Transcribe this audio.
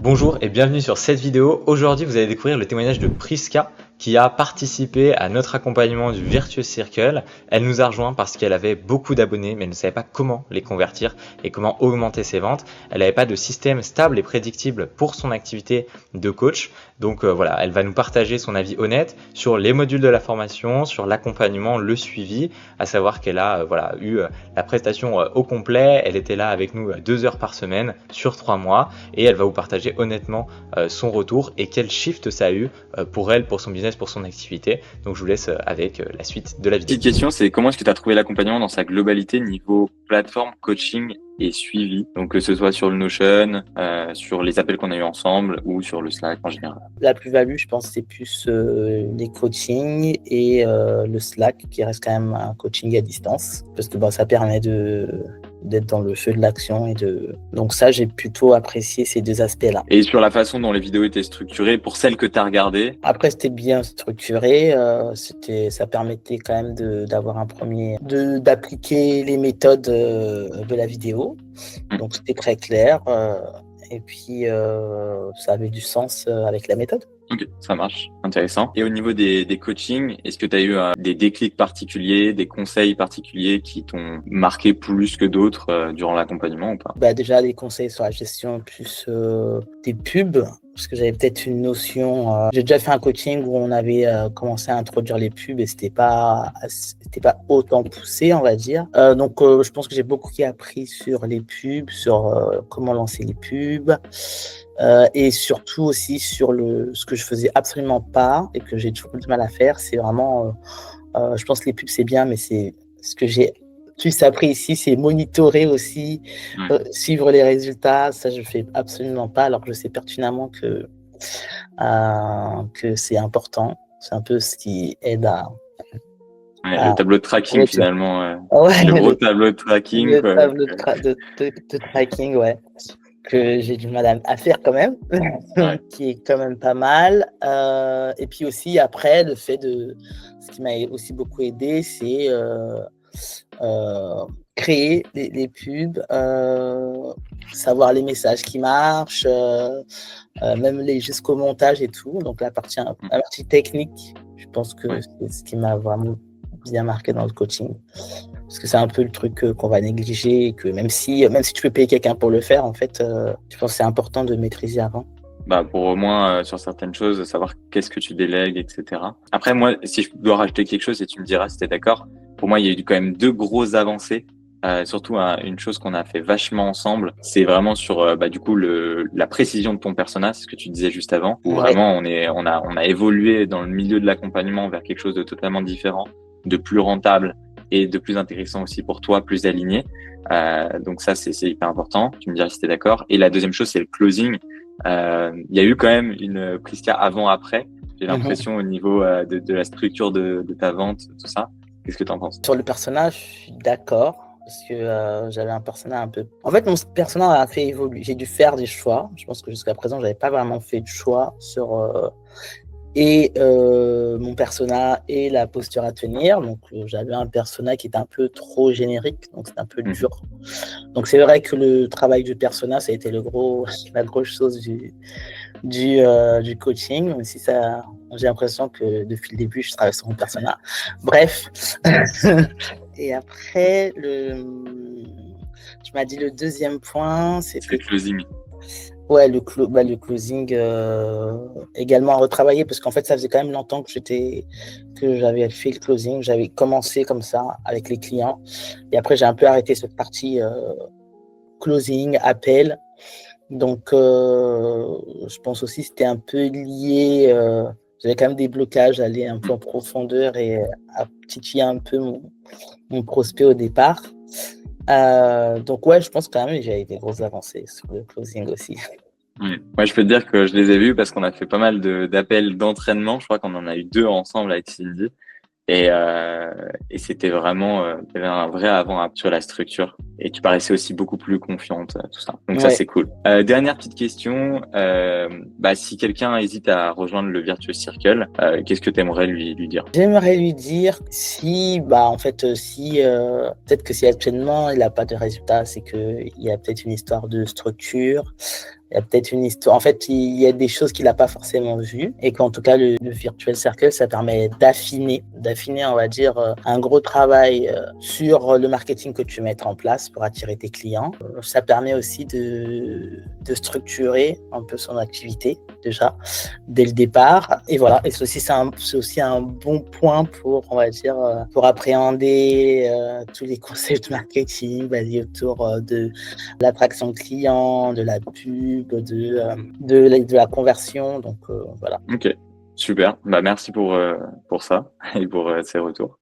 Bonjour et bienvenue sur cette vidéo. Aujourd'hui, vous allez découvrir le témoignage de Priska qui a participé à notre accompagnement du Virtuous Circle. Elle nous a rejoint parce qu'elle avait beaucoup d'abonnés mais elle ne savait pas comment les convertir et comment augmenter ses ventes. Elle n'avait pas de système stable et prédictible pour son activité de coach. Donc voilà, elle va nous partager son avis honnête sur les modules de la formation, sur l'accompagnement, le suivi, à savoir qu'elle a eu la prestation au complet. Elle était là avec nous 2 heures par semaine sur 3 mois et elle va vous partager honnêtement son retour et quel shift ça a eu pour elle, pour son business, pour son activité. Donc je vous laisse avec la suite de la vidéo. Petite question, c'est comment est-ce que tu as trouvé l'accompagnement dans sa globalité niveau plateforme, coaching et suivi? Donc que ce soit sur le Notion, sur les appels qu'on a eu ensemble ou sur le Slack en général. La plus-value, je pense, c'est plus les coachings et le Slack qui reste quand même un coaching à distance parce que ça permet d'être dans le feu de l'action donc ça, j'ai plutôt apprécié ces deux aspects-là. Et sur la façon dont les vidéos étaient structurées, pour celles que tu as regardées? Après, c'était bien structuré, ça permettait quand même d'appliquer les méthodes de la vidéo. Donc c'était très clair et puis ça avait du sens avec la méthode. Ok, ça marche, intéressant. Et au niveau des coachings, est-ce que tu as eu des déclics particuliers, des conseils particuliers qui t'ont marqué plus que d'autres durant l'accompagnement ou pas? Déjà, des conseils sur la gestion plus des pubs, parce que j'avais peut-être une notion. J'ai déjà fait un coaching où on avait commencé à introduire les pubs et c'était pas autant poussé, on va dire. Donc, je pense que j'ai beaucoup appris sur les pubs, sur comment lancer les pubs. Et surtout aussi sur ce que je faisais absolument pas et que j'ai toujours du mal à faire, c'est vraiment, je pense que les pubs c'est bien, mais c'est ce que j'ai plus appris ici, c'est monitorer aussi, suivre les résultats. Ça, je fais absolument pas, alors que je sais pertinemment que c'est important. C'est un peu ce qui aide à le tableau de tracking finalement, ouais, le gros tableau de tracking. Le tableau de tracking, ouais. Que j'ai du mal à faire quand même, qui est quand même pas mal. Et puis aussi, après, ce qui m'a aussi beaucoup aidé, c'est créer les pubs, savoir les messages qui marchent, même jusqu'au montage et tout. Donc la partie technique, je pense que c'est ce qui m'a vraiment bien marqué dans le coaching. Parce que c'est un peu le truc qu'on va négliger, que même si tu peux payer quelqu'un pour le faire, en fait, je pense que c'est important de maîtriser avant. Pour au moins, sur certaines choses, savoir qu'est-ce que tu délègues, etc. Après, moi, si je dois rajouter quelque chose et tu me diras si t'es d'accord, pour moi, il y a eu quand même 2 grosses avancées. Surtout une chose qu'on a fait vachement ensemble, c'est vraiment sur du coup la précision de ton personnage, ce que tu disais juste avant, où vraiment on a évolué dans le milieu de l'accompagnement vers quelque chose de totalement différent, de plus rentable et de plus intéressant aussi pour toi, plus aligné. Donc ça, c'est hyper important. Tu me diras si t'es d'accord. Et la deuxième chose, c'est le closing. Il y a eu quand même une Priska avant-après. J'ai l'impression au niveau de la structure de ta vente, tout ça. Qu'est-ce que tu en penses? Sur le personnage, je suis d'accord. Parce que j'avais un personnage un peu... En fait, mon personnage a fait évoluer. J'ai dû faire des choix. Je pense que jusqu'à présent, j'avais pas vraiment fait de choix sur... mon persona et la posture à tenir. Donc, j'avais un persona qui était un peu trop générique, donc c'est un peu dur. Donc, c'est vrai que le travail du persona, ça a été la grosse chose du coaching, même si j'ai l'impression que depuis le début, je travaille sur mon persona. Bref. Et après, tu m'as dit le deuxième point, c'est le closing. Ouais, le closing également à retravailler parce qu'en fait, ça faisait quand même longtemps que j'avais fait le closing. J'avais commencé comme ça avec les clients et après, j'ai un peu arrêté cette partie closing, appel. Donc, je pense aussi que c'était un peu lié. J'avais quand même des blocages, aller un peu en profondeur et à titiller un peu mon prospect au départ. Donc ouais, je pense quand même que j'ai des grosses avancées sur le closing aussi. Oui. Moi, je peux te dire que je les ai vus parce qu'on a fait pas mal d'appels d'entraînement. Je crois qu'on en a eu 2 ensemble avec Cindy. Et c'était vraiment, il y avait un vrai avant sur la structure. Et tu paraissais aussi beaucoup plus confiante, tout ça. Donc ça, c'est cool. Dernière petite question. Si quelqu'un hésite à rejoindre le Virtuous Circle, qu'est-ce que tu aimerais lui dire? J'aimerais lui dire si, peut-être que si actuellement il n'a pas de résultat, c'est qu'il y a peut-être une histoire de structure. Il y a peut-être une histoire. En fait, il y a des choses qu'il n'a pas forcément vues et qu'en tout cas, le Virtual Circle, ça permet d'affiner, on va dire, un gros travail sur le marketing que tu mets en place pour attirer tes clients. Ça permet aussi de structurer un peu son activité déjà dès le départ. Et voilà. Et c'est aussi un bon point pour, on va dire, pour appréhender tous les concepts de marketing basés autour de l'attraction client, de la pub, de la conversion. Donc voilà. Ok, super. Bah, merci pour ça et pour ces retours.